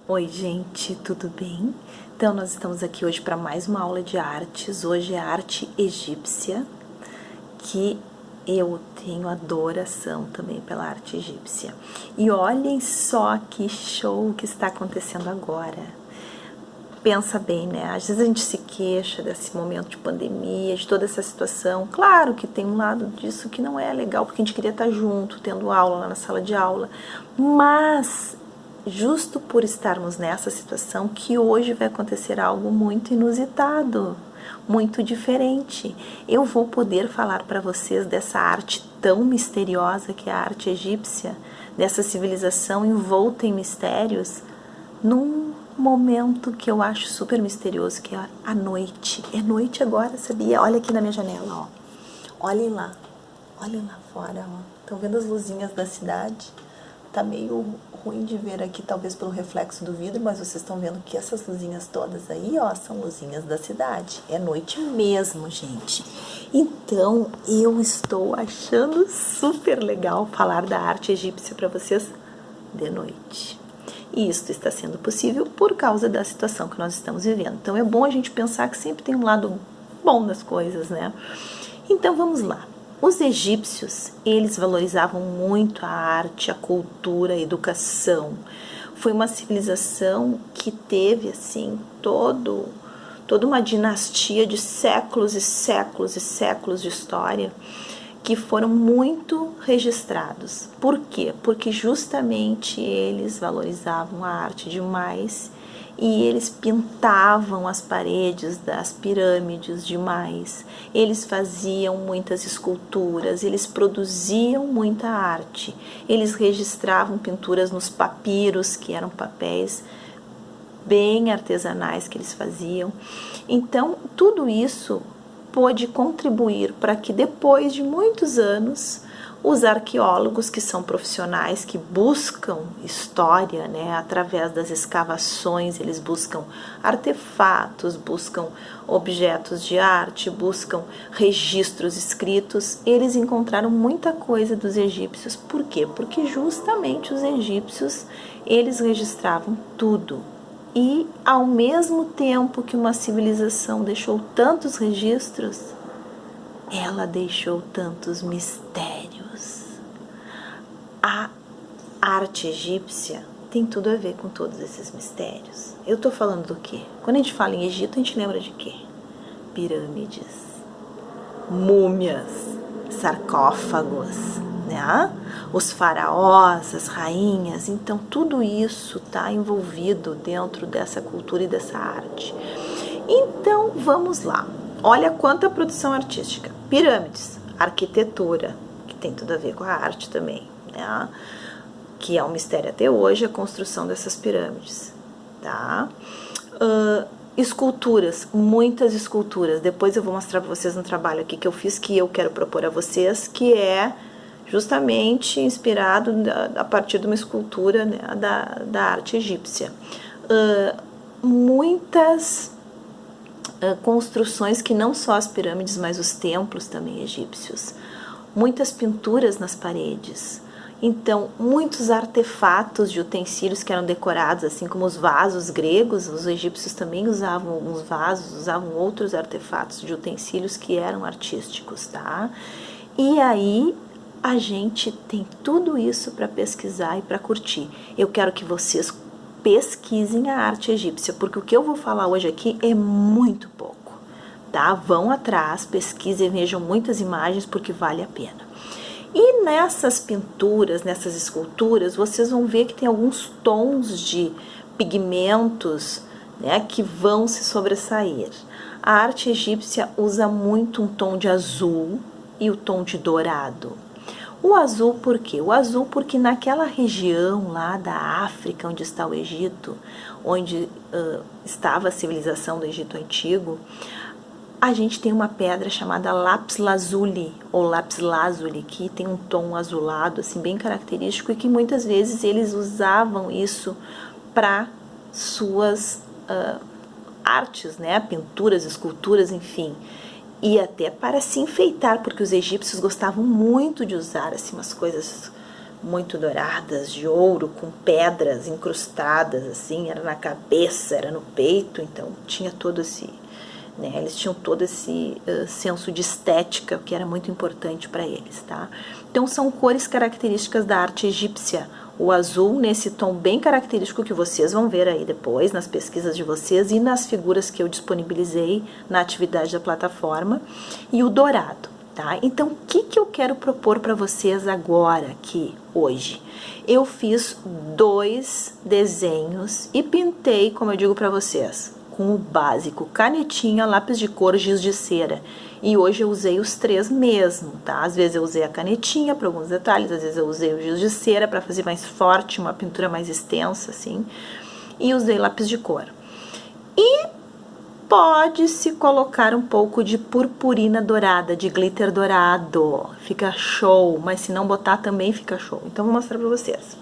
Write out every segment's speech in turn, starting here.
Oi gente, tudo bem? Então nós estamos aqui hoje para mais uma aula de artes. Hoje é arte egípcia, que eu tenho adoração também pela arte egípcia. E olhem só que show que está acontecendo agora. Pensa bem, né? Às vezes a gente se queixa desse momento de pandemia, de toda essa situação. Claro que tem um lado disso que não é legal, porque a gente queria estar junto, tendo aula lá na sala de aula. Mas justo por estarmos nessa situação que hoje vai acontecer algo muito inusitado, muito diferente. Eu vou poder falar para vocês dessa arte tão misteriosa que é a arte egípcia, dessa civilização envolta em mistérios, num momento que eu acho super misterioso, que é a noite. É noite agora, sabia? Olha aqui na minha janela, ó. Olhem lá fora, ó. Estão vendo as luzinhas da cidade? Tá meio ruim de ver aqui, talvez pelo reflexo do vidro, mas vocês estão vendo que essas luzinhas todas aí, ó, são luzinhas da cidade. É noite mesmo, gente. Então, eu estou achando super legal falar da arte egípcia para vocês de noite. E isso está sendo possível por causa da situação que nós estamos vivendo. Então, é bom a gente pensar que sempre tem um lado bom das coisas, né? Então, vamos lá. Os egípcios, eles valorizavam muito a arte, a cultura, a educação. Foi uma civilização que teve, assim, toda uma dinastia de séculos e séculos e séculos de história que foram muito registrados. Por quê? Porque justamente eles valorizavam a arte demais e eles pintavam as paredes das pirâmides demais, eles faziam muitas esculturas, eles produziam muita arte, eles registravam pinturas nos papiros, que eram papéis bem artesanais que eles faziam. Então, tudo isso pôde contribuir para que depois de muitos anos os arqueólogos, que são profissionais que buscam história, né, através das escavações, eles buscam artefatos, buscam objetos de arte, buscam registros escritos, eles encontraram muita coisa dos egípcios. Por quê? Porque justamente os egípcios, eles registravam tudo. E ao mesmo tempo que uma civilização deixou tantos registros, ela deixou tantos mistérios. A arte egípcia tem tudo a ver com todos esses mistérios. Eu estou falando do quê? Quando a gente fala em Egito, a gente lembra de quê? Pirâmides, múmias, sarcófagos, né? Os faraós, as rainhas. Então tudo isso está envolvido dentro dessa cultura e dessa arte. Então vamos lá. Olha quanta produção artística. Pirâmides, arquitetura, que tem tudo a ver com a arte também, né? Que é um mistério até hoje a construção dessas pirâmides, tá? Esculturas, muitas esculturas. Depois eu vou mostrar para vocês um trabalho aqui que eu fiz, que eu quero propor a vocês, que é justamente inspirado a partir de uma escultura, né, da arte egípcia. Muitas construções que não só as pirâmides, mas os templos também egípcios. Muitas pinturas nas paredes. Então, muitos artefatos de utensílios que eram decorados, assim como os vasos gregos, os egípcios também usavam alguns vasos, usavam outros artefatos de utensílios que eram artísticos, tá? E aí, a gente tem tudo isso para pesquisar e para curtir. Eu quero que vocês pesquisem a arte egípcia, porque o que eu vou falar hoje aqui é muito pouco, tá? Vão atrás, pesquisem, vejam muitas imagens, porque vale a pena. E nessas pinturas, nessas esculturas, vocês vão ver que tem alguns tons de pigmentos, né, que vão se sobressair. A arte egípcia usa muito um tom de azul e o tom de dourado. O azul por quê? O azul porque naquela região lá da África, onde está o Egito, onde estava a civilização do Egito Antigo, a gente tem uma pedra chamada lápis lazuli, ou lápis lazuli, que tem um tom azulado, assim, bem característico, e que muitas vezes eles usavam isso para suas artes, né? Pinturas, esculturas, enfim. E até para se enfeitar, porque os egípcios gostavam muito de usar assim, umas coisas muito douradas, de ouro, com pedras incrustadas, assim, era na cabeça, era no peito, então tinha todo esse, né, eles tinham todo esse senso de estética, que era muito importante para eles, tá? Então são cores características da arte egípcia, o azul nesse tom bem característico que vocês vão ver aí depois, nas pesquisas de vocês e nas figuras que eu disponibilizei na atividade da plataforma, e o dourado. Tá? Então, o que eu quero propor para vocês agora, aqui, hoje? Eu fiz 2 desenhos e pintei, como eu digo para vocês, com o básico, canetinha, lápis de cor, giz de cera. E hoje eu usei os 3 mesmo, tá? Às vezes eu usei a canetinha para alguns detalhes, às vezes eu usei o giz de cera para fazer mais forte, uma pintura mais extensa, assim. E usei lápis de cor. E pode-se colocar um pouco de purpurina dourada, de glitter dourado. Fica show, mas se não botar também fica show. Então, vou mostrar pra vocês.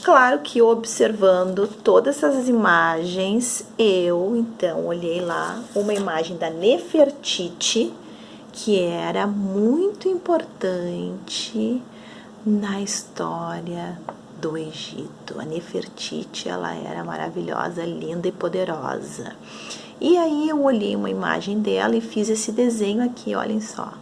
Claro que observando todas essas imagens, eu, então, olhei lá uma imagem da Nefertiti, que era muito importante na história do Egito. A Nefertiti, ela era maravilhosa, linda e poderosa. E aí eu olhei uma imagem dela e fiz esse desenho aqui, olhem só.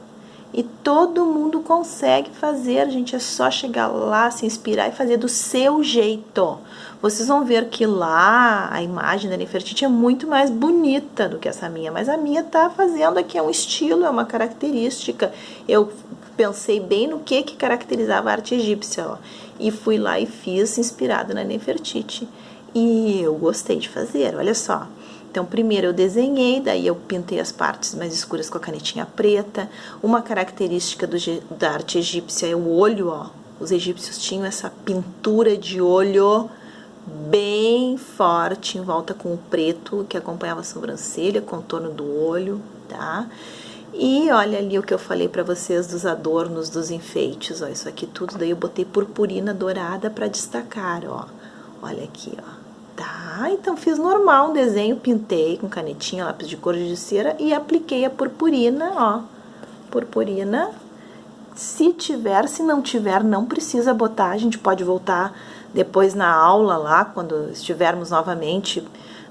E todo mundo consegue fazer, gente, é só chegar lá, se inspirar e fazer do seu jeito. Vocês vão ver que lá a imagem da Nefertiti é muito mais bonita do que essa minha, mas a minha tá fazendo aqui, é um estilo, é uma característica. Eu pensei bem no que caracterizava a arte egípcia, ó, e fui lá e fiz inspirada na Nefertiti. E eu gostei de fazer, olha só. Então, primeiro eu desenhei, daí eu pintei as partes mais escuras com a canetinha preta. Uma característica da arte egípcia é o olho, ó. Os egípcios tinham essa pintura de olho bem forte, em volta com o preto, que acompanhava a sobrancelha, contorno do olho, tá? E olha ali o que eu falei pra vocês dos adornos, dos enfeites, ó. Isso aqui tudo, daí eu botei purpurina dourada pra destacar, ó. Olha aqui, ó. Tá, então fiz normal um desenho, pintei com canetinha, lápis de cor de cera e apliquei a purpurina, ó. Purpurina. Se tiver, se não tiver, não precisa botar, a gente pode voltar depois na aula lá, quando estivermos novamente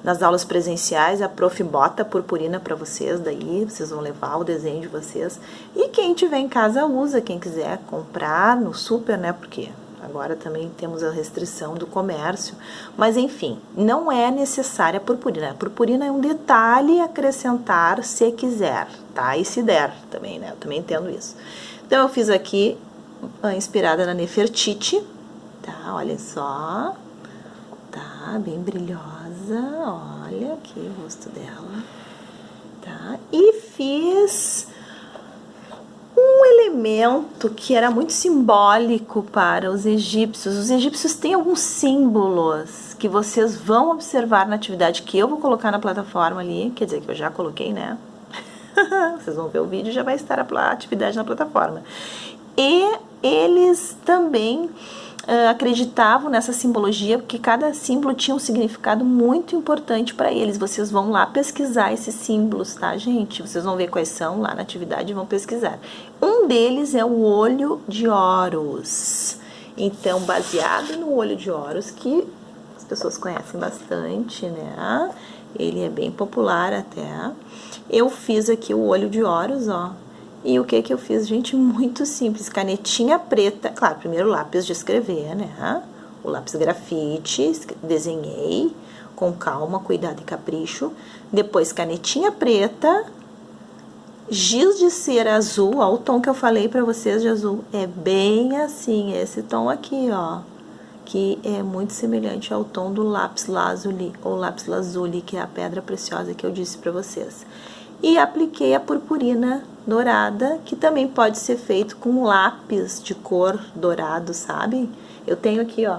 nas aulas presenciais, a prof bota purpurina para vocês, daí vocês vão levar o desenho de vocês. E quem tiver em casa usa, quem quiser comprar no super, né, porque agora também temos a restrição do comércio, mas enfim, não é necessária a purpurina. A purpurina é um detalhe a acrescentar se quiser, tá? E se der também, né? Eu também entendo isso. Então, eu fiz aqui, inspirada na Nefertiti, tá? Olha só, tá? Bem brilhosa, olha aqui o rosto dela, tá? E fiz um elemento que era muito simbólico para os egípcios. Os egípcios têm alguns símbolos que vocês vão observar na atividade que eu vou colocar na plataforma ali, quer dizer que eu já coloquei, né? Vocês vão ver o vídeo e já vai estar a atividade na plataforma. E eles também acreditavam nessa simbologia, porque cada símbolo tinha um significado muito importante para eles. Vocês vão lá pesquisar esses símbolos, tá, gente? Vocês vão ver quais são lá na atividade e vão pesquisar. Um deles é o olho de Horus. Então, baseado no olho de Horus, que as pessoas conhecem bastante, né? Ele é bem popular até. Eu fiz aqui o olho de Horus, ó. E o que eu fiz, gente? Muito simples. Canetinha preta. Claro, primeiro lápis de escrever, né? O lápis grafite. Desenhei com calma, cuidado e capricho. Depois, canetinha preta. Giz de cera azul. Ó, o tom que eu falei pra vocês de azul. É bem assim, esse tom aqui, ó. Que é muito semelhante ao tom do lápis lazuli, ou lápis lazuli, que é a pedra preciosa que eu disse pra vocês. E apliquei a purpurina dourada, que também pode ser feito com lápis de cor dourado, sabe? Eu tenho aqui, ó,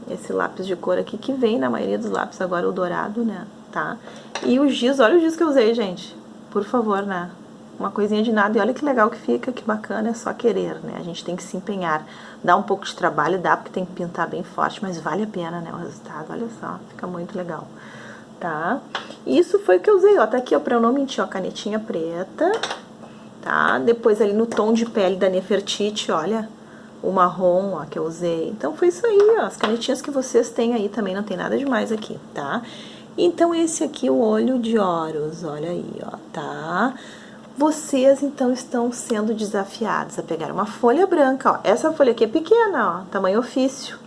esse lápis de cor aqui, que vem na maioria dos lápis agora, o dourado, né, tá? E o giz, olha o giz que eu usei, gente, por favor, né? Uma coisinha de nada, e olha que legal que fica, que bacana, é só querer, né? A gente tem que se empenhar. Dá um pouco de trabalho, dá, porque tem que pintar bem forte, mas vale a pena, né, o resultado, olha só, fica muito legal. Tá? Isso foi o que eu usei, ó, tá aqui, ó, pra eu não mentir, ó, canetinha preta, tá? Depois ali no tom de pele da Nefertiti, olha, o marrom, ó, que eu usei. Então foi isso aí, ó, as canetinhas que vocês têm aí também, não tem nada demais aqui, tá? Então esse aqui, o olho de Horus, olha aí, ó, tá? Vocês, então, estão sendo desafiados a pegar uma folha branca, ó. Essa folha aqui é pequena, ó, tamanho ofício,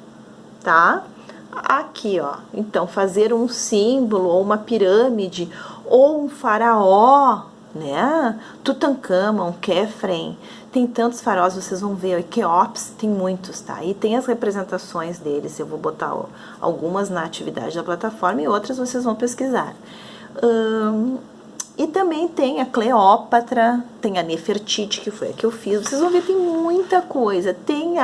tá? Aqui, ó, então, fazer um símbolo, ou uma pirâmide, ou um faraó, né? Tutancâmon, Quefren, tem tantos faraós, vocês vão ver, Queops, tem muitos, tá? E tem as representações deles, eu vou botar algumas na atividade da plataforma e outras vocês vão pesquisar. E também tem a Cleópatra, tem a Nefertiti, que foi a que eu fiz. Vocês vão ver, tem muita coisa. Tem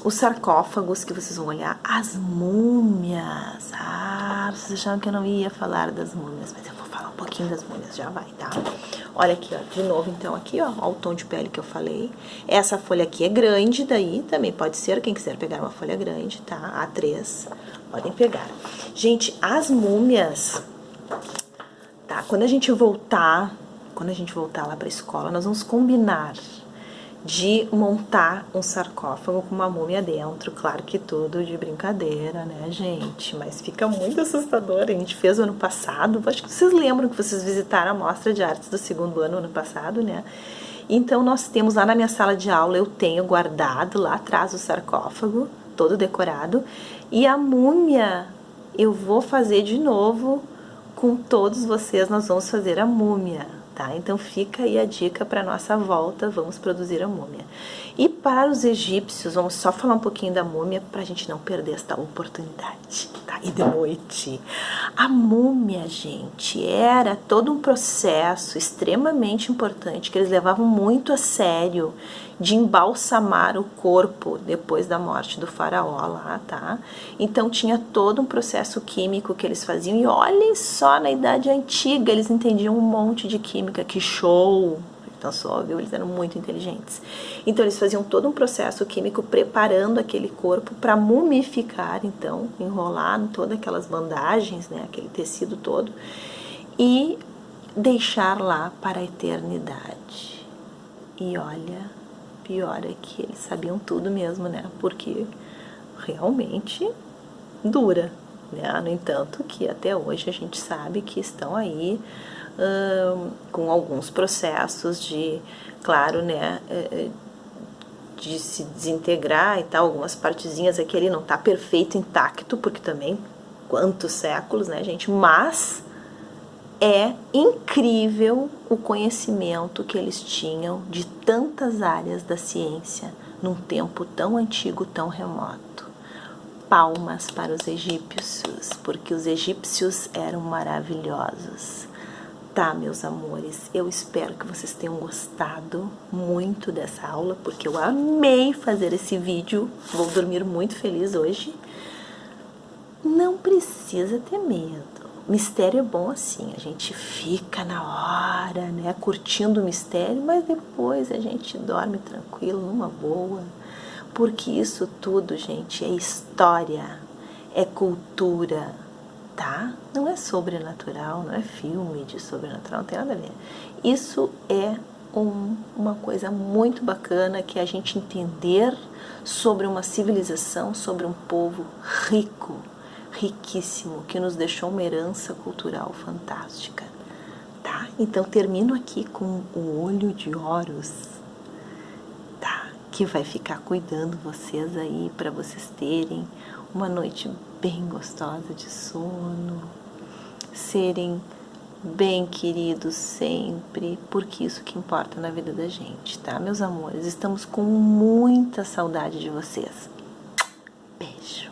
os sarcófagos que vocês vão olhar. As múmias. Vocês acharam que eu não ia falar das múmias, mas eu vou falar um pouquinho das múmias, já vai, tá? Olha aqui, ó, de novo, então, aqui, ó, o tom de pele que eu falei. Essa folha aqui é grande, daí também pode ser, quem quiser pegar uma folha grande, tá? A3, podem pegar. Gente, as múmias... Tá, quando a gente voltar lá pra escola, nós vamos combinar de montar um sarcófago com uma múmia dentro, claro que tudo de brincadeira, né, gente? Mas fica muito assustador, a gente fez o ano passado, acho que vocês lembram que vocês visitaram a mostra de artes do 2º ano passado, né? Então nós temos lá na minha sala de aula, eu tenho guardado lá atrás o sarcófago, todo decorado, e a múmia eu vou fazer de novo. Com todos vocês, nós vamos fazer a múmia, tá? Então, fica aí a dica para nossa volta, vamos produzir a múmia. E para os egípcios, vamos só falar um pouquinho da múmia para a gente não perder esta oportunidade, tá? E de noite. A múmia, gente, era todo um processo extremamente importante, que eles levavam muito a sério, de embalsamar o corpo depois da morte do faraó lá, tá? Então tinha todo um processo químico que eles faziam, e olhem só, na Idade Antiga eles entendiam um monte de química, que show! Então só, viu? Eles eram muito inteligentes. Então eles faziam todo um processo químico preparando aquele corpo para mumificar, então, enrolar em todas aquelas bandagens, né, aquele tecido todo, e deixar lá para a eternidade. E olha, pior é que eles sabiam tudo mesmo, né? Porque realmente dura, né? No entanto, que até hoje a gente sabe que estão aí com alguns processos de, claro, né? De se desintegrar e tal, algumas partezinhas aqui ele não tá perfeito, intacto, porque também quantos séculos, né, gente? Mas é incrível o conhecimento que eles tinham de tantas áreas da ciência num tempo tão antigo, tão remoto. Palmas para os egípcios, porque os egípcios eram maravilhosos. Tá, meus amores, eu espero que vocês tenham gostado muito dessa aula, porque eu amei fazer esse vídeo, vou dormir muito feliz hoje. Não precisa ter medo. Mistério é bom assim, a gente fica na hora, né, curtindo o mistério, mas depois a gente dorme tranquilo, numa boa, porque isso tudo, gente, é história, é cultura, tá? Não é sobrenatural, não é filme de sobrenatural, não tem nada a ver. Isso é uma coisa muito bacana, que é a gente entender sobre uma civilização, sobre um povo rico, riquíssimo, que nos deixou uma herança cultural fantástica, tá? Então termino aqui com o olho de Horus, tá? Que vai ficar cuidando vocês aí, para vocês terem uma noite bem gostosa de sono, serem bem queridos sempre, porque isso que importa na vida da gente, tá, meus amores? Estamos com muita saudade de vocês. Beijo.